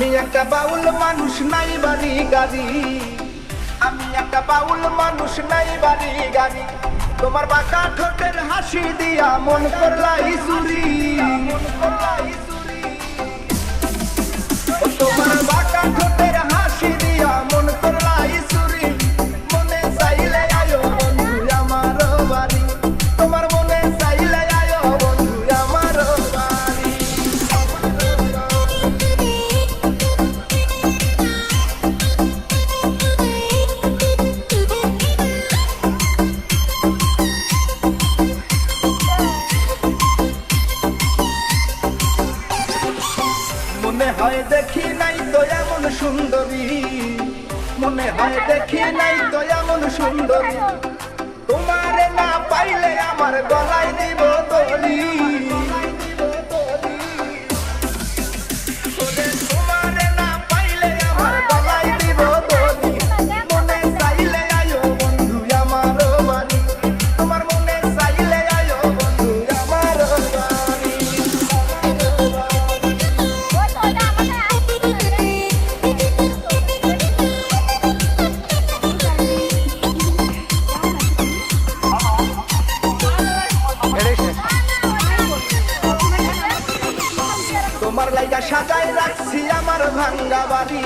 আমি একটা বাউল মানুষ, নাই বাড়ি গাড়ি। আমি একটা বাউল মানুষ, নাই বাড়ি গাড়ি। তোমার বাঁকা ঠোঁটের হাসি দিয়া মন করলাই চুরি। তোমার বাঁকা ঠোঁটের হাসি দিয়া মন করলাই চুরি। মনে চাইলে আয়ো বন্ধু আমার বাড়ি। তোমার মনে চাইলে আয়ো বন্ধু আমার বাড়ি। মনে হয় দেখি নাই তো এমন সুন্দরী। মনে হয় দেখি নাই তো এমন সুন্দরী। তোমারে না পাইলে আমার গলায় দিব দড়ি। তোমারে না পাইলে আমার গলায় দিব দড়ি। মনে চাইলে আয়ো বন্ধু আমার বাড়ি। তোমার মনে চাইলে আয়ো বন্ধু আমার বাড়ি। তোমার লাইগা সাজাই রাখছি আমার ভাঙ্গা বাড়ি।